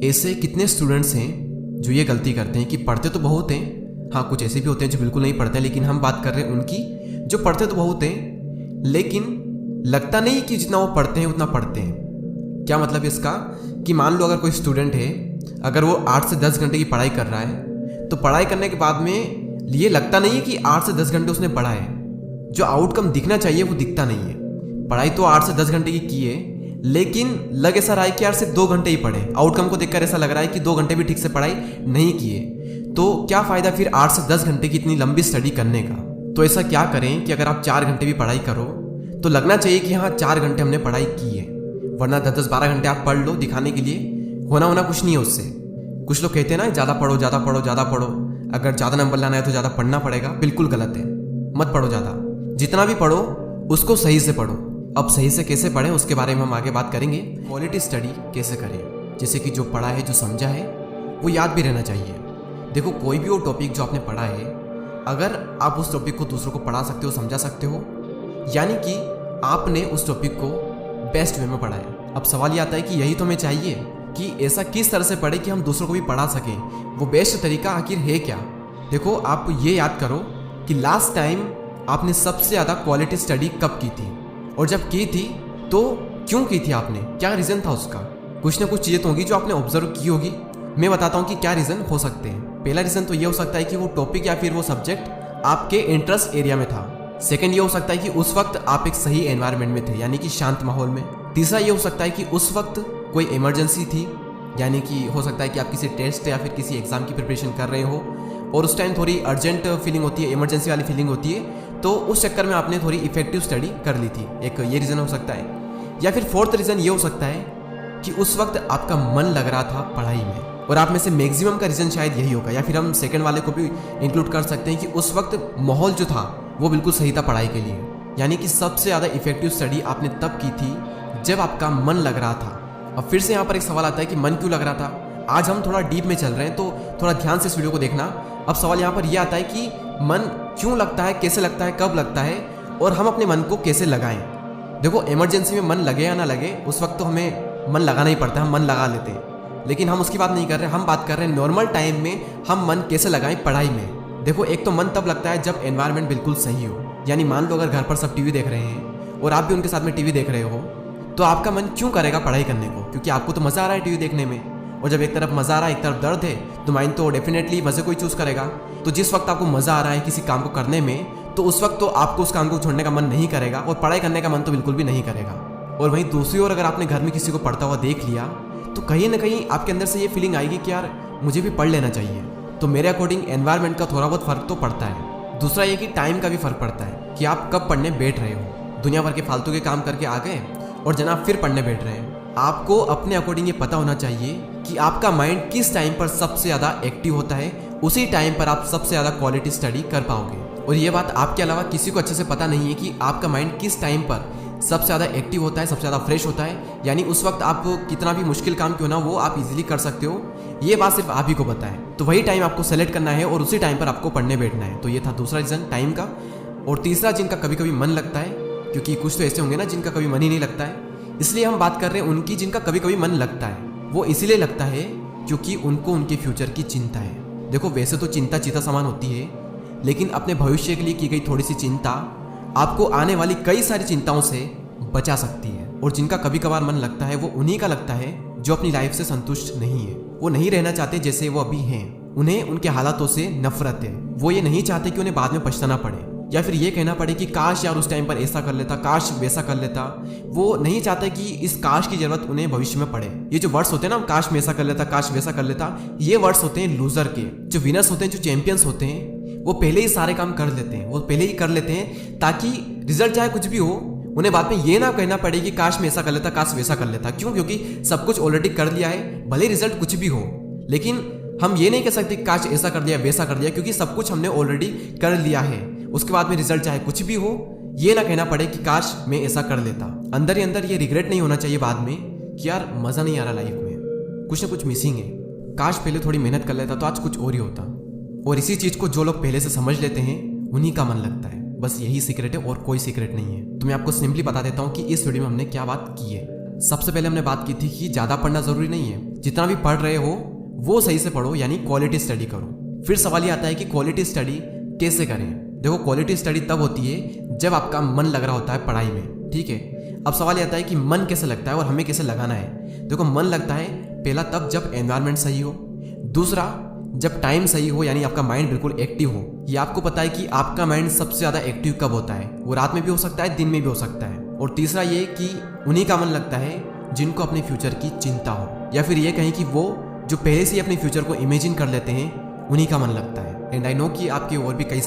ऐसे कितने स्टूडेंट्स हैं जो ये गलती करते हैं कि पढ़ते तो बहुत हैं, हाँ कुछ ऐसे भी होते हैं जो बिल्कुल नहीं पढ़ते, लेकिन हम बात कर रहे हैं उनकी जो पढ़ते तो बहुत हैं लेकिन लगता नहीं कि जितना वो पढ़ते हैं उतना पढ़ते हैं। क्या मतलब इसका कि मान लो अगर कोई स्टूडेंट है, अगर वो 8 से 10 घंटे की पढ़ाई कर रहा है तो पढ़ाई करने के बाद में ये लगता नहीं है कि 8 से 10 घंटे उसने पढ़ा है। जो आउटकम दिखना चाहिए वो दिखता नहीं है। पढ़ाई तो 8 से 10 घंटे की है लेकिन लग ऐसा रहा है कि यार सिर्फ 2 घंटे ही पढ़े। आउटकम को देखकर ऐसा लग रहा है कि 2 घंटे भी ठीक से पढ़ाई नहीं किए। तो क्या फ़ायदा फिर 8 से 10 घंटे की इतनी लंबी स्टडी करने का। तो ऐसा क्या करें कि अगर आप 4 घंटे भी पढ़ाई करो तो लगना चाहिए कि हाँ 4 घंटे हमने पढ़ाई की है, वरना 10-12 घंटे आप पढ़ लो दिखाने के लिए, होना कुछ नहीं है उससे। कुछ लोग कहते हैं ना ज़्यादा पढ़ो ज़्यादा पढ़ो ज़्यादा पढ़ो, अगर ज़्यादा नंबर लाना है तो ज़्यादा पढ़ना पड़ेगा। बिल्कुल गलत है, मत पढ़ो ज़्यादा। जितना भी पढ़ो उसको सही से पढ़ो। अब सही से कैसे पढ़ें उसके बारे में हम आगे बात करेंगे। क्वालिटी स्टडी कैसे करें, जैसे कि जो पढ़ा है जो समझा है वो याद भी रहना चाहिए। देखो कोई भी वो टॉपिक जो आपने पढ़ा है, अगर आप उस टॉपिक को दूसरों को पढ़ा सकते हो, समझा सकते हो, यानी कि आपने उस टॉपिक को बेस्ट वे में पढ़ा है। अब सवाल ये आता है कि यही तो हमें चाहिए कि ऐसा किस तरह से पढ़े कि हम दूसरों को भी पढ़ा सकें। वो बेस्ट तरीका आखिर है क्या। देखो आप ये याद करो कि लास्ट टाइम आपने सबसे ज़्यादा क्वालिटी स्टडी कब की थी, और जब की थी तो क्यों की थी आपने, क्या रीज़न था उसका। कुछ ना कुछ चीज़ें तो होंगी जो आपने ऑब्जर्व की होगी। मैं बताता हूँ कि क्या रीज़न हो सकते हैं। पहला रीज़न तो ये हो सकता है कि वो टॉपिक या फिर वो सब्जेक्ट आपके इंटरेस्ट एरिया में था। सेकंड ये हो सकता है कि उस वक्त आप एक सही एनवायरनमेंट में थे, यानी कि शांत माहौल में। तीसरा ये हो सकता है कि उस वक्त कोई इमरजेंसी थी, यानी कि हो सकता है कि आप किसी टेस्ट या फिर किसी एग्जाम की प्रिपरेशन कर रहे हो और उस टाइम थोड़ी अर्जेंट फीलिंग होती है, इमरजेंसी वाली फीलिंग होती है, तो उस चक्कर में आपने थोड़ी इफेक्टिव स्टडी कर ली थी। एक ये रीज़न हो सकता है। या फिर फोर्थ रीज़न ये हो सकता है कि उस वक्त आपका मन लग रहा था पढ़ाई में, और आप में से मैक्सिमम का रीज़न शायद यही होगा। या फिर हम सेकंड वाले को भी इंक्लूड कर सकते हैं कि उस वक्त माहौल जो था वो बिल्कुल सही था पढ़ाई के लिए, यानी कि सबसे ज़्यादा इफेक्टिव स्टडी आपने तब की थी जब आपका मन लग रहा था। अब फिर से यहाँ पर एक सवाल आता है कि मन क्यों लग रहा था। आज हम थोड़ा डीप में चल रहे हैं तो थोड़ा ध्यान से इस वीडियो को देखना। अब सवाल यहाँ पर यह आता है कि मन क्यों लगता है, कैसे लगता है, कब लगता है, और हम अपने मन को कैसे लगाएं। देखो इमरजेंसी में मन लगे या ना लगे, उस वक्त तो हमें मन लगाना ही पड़ता है, हम मन लगा लेते हैं, लेकिन हम उसकी बात नहीं कर रहे। हम बात कर रहे हैं नॉर्मल टाइम में हम मन कैसे लगाएं पढ़ाई में। देखो एक तो मन तब लगता है जब एनवायरनमेंट बिल्कुल सही हो, यानी मान लो अगर घर पर सब टीवी देख रहे हैं और आप भी उनके साथ में टीवी देख रहे हो, तो आपका मन क्यों करेगा पढ़ाई करने को, क्योंकि आपको तो मज़ा आ रहा है टीवी देखने में। और जब एक तरफ मज़ा आ रहा है एक तरफ दर्द है, तो माइंड तो डेफिनेटली मज़े को ही चूज़ करेगा। तो जिस वक्त आपको मज़ा आ रहा है किसी काम को करने में, तो उस वक्त तो आपको उस काम को छोड़ने का मन नहीं करेगा और पढ़ाई करने का मन तो बिल्कुल भी नहीं करेगा। और वहीं दूसरी ओर अगर आपने घर में किसी को पढ़ता हुआ देख लिया, तो कहीं ना कहीं आपके अंदर से ये फीलिंग आएगी कि यार मुझे भी पढ़ लेना चाहिए। तो मेरे अकॉर्डिंग एनवायरनमेंट का थोड़ा बहुत फ़र्क तो पड़ता है। दूसरा ये कि टाइम का भी फ़र्क पड़ता है कि आप कब पढ़ने बैठ रहे हो। दुनिया भर के फालतू के काम करके आ गए और जनाब फिर पढ़ने बैठ रहे हैं। आपको अपने अकॉर्डिंग ये पता होना चाहिए कि आपका माइंड किस टाइम पर सबसे ज़्यादा एक्टिव होता है, उसी टाइम पर आप सबसे ज़्यादा क्वालिटी स्टडी कर पाओगे। और ये बात आपके अलावा किसी को अच्छे से पता नहीं है कि आपका माइंड किस टाइम पर सबसे ज़्यादा एक्टिव होता है, सबसे ज़्यादा फ्रेश होता है, यानी उस वक्त आप कितना भी मुश्किल काम क्यों ना वो आप इजीली कर सकते हो। ये बात सिर्फ आप ही को पता है। तो वही टाइम आपको सेलेक्ट करना है और उसी टाइम पर आपको पढ़ने बैठना है। तो ये था दूसरा रीज़न टाइम का। और तीसरा जिनका कभी कभी मन लगता है, क्योंकि कुछ तो ऐसे होंगे ना जिनका कभी मन ही नहीं लगता है, इसलिए हम बात कर रहे हैं उनकी जिनका कभी कभी मन लगता है। वो इसीलिए लगता है क्योंकि उनको उनके फ्यूचर की चिंता है। देखो वैसे तो चिंता चीता समान होती है, लेकिन अपने भविष्य के लिए की गई थोड़ी सी चिंता आपको आने वाली कई सारी चिंताओं से बचा सकती है। और जिनका कभी कभार मन लगता है वो उन्हीं का लगता है जो अपनी लाइफ से संतुष्ट नहीं है। वो नहीं रहना चाहते जैसे वो अभी हैं, उन्हें उनके हालातों से नफरत है। वो ये नहीं चाहते कि उन्हें बाद में पछताना पड़े या फिर ये कहना पड़े कि काश यार उस टाइम पर ऐसा कर लेता, काश वैसा कर लेता। वो नहीं चाहते कि इस काश की जरूरत उन्हें भविष्य में पड़े। ये जो वर्ड्स होते हैं ना, काश मैं ऐसा कर लेता, काश वैसा कर लेता, ये वर्ड्स होते हैं लूजर के। जो विनर्स होते हैं, जो चैंपियंस होते हैं, वो पहले ही सारे काम कर लेते हैं, वो पहले ही कर लेते हैं ताकि रिजल्ट चाहे कुछ भी हो, उन्हें बाद में ये ना कहना पड़े कि काश मैं ऐसा कर लेता, काश वैसा कर लेता। क्यों? क्योंकि सब कुछ ऑलरेडी कर लिया है, भले रिजल्ट कुछ भी हो। लेकिन हम ये नहीं कह सकते काश ऐसा कर दिया वैसा कर दिया, क्योंकि सब कुछ हमने ऑलरेडी कर लिया है। उसके बाद में रिजल्ट चाहे कुछ भी हो, ये ना कहना पड़े कि काश मैं ऐसा कर लेता। अंदर ही अंदर ये रिग्रेट नहीं होना चाहिए बाद में कि यार मज़ा नहीं आ रहा लाइफ में, कुछ ना कुछ मिसिंग है, काश पहले थोड़ी मेहनत कर लेता तो आज कुछ और ही होता। और इसी चीज़ को जो लोग पहले से समझ लेते हैं उन्हीं का मन लगता है। बस यही सीक्रेट है और कोई सीक्रेट नहीं है। तो मैं आपको सिंपली बता देता हूँ कि इस वीडियो में हमने क्या बात की है। सबसे पहले हमने बात की थी कि ज़्यादा पढ़ना ज़रूरी नहीं है, जितना भी पढ़ रहे हो वो सही से पढ़ो, यानी क्वालिटी स्टडी करो। फिर सवाल ये आता है कि क्वालिटी स्टडी कैसे करें। देखो, क्वालिटी स्टडी तब होती है जब आपका मन लग रहा होता है पढ़ाई में, ठीक है। अब सवाल ये आता है कि मन कैसे लगता है और हमें कैसे लगाना है। देखो, मन लगता है पहला तब जब एनवायरनमेंट सही हो, दूसरा जब टाइम सही हो, यानी आपका माइंड बिल्कुल एक्टिव हो। ये आपको पता है कि आपका माइंड सबसे ज़्यादा एक्टिव कब होता है, वो रात में भी हो सकता है, दिन में भी हो सकता है। और तीसरा ये कि उन्हीं का मन लगता है जिनको अपने फ्यूचर की चिंता हो, या फिर ये कहें कि वो जो पहले से ही अपने फ्यूचर को इमेजिन कर लेते हैं, उन्हीं का मन लगता है। एंड आई नो कि आपके और भी कई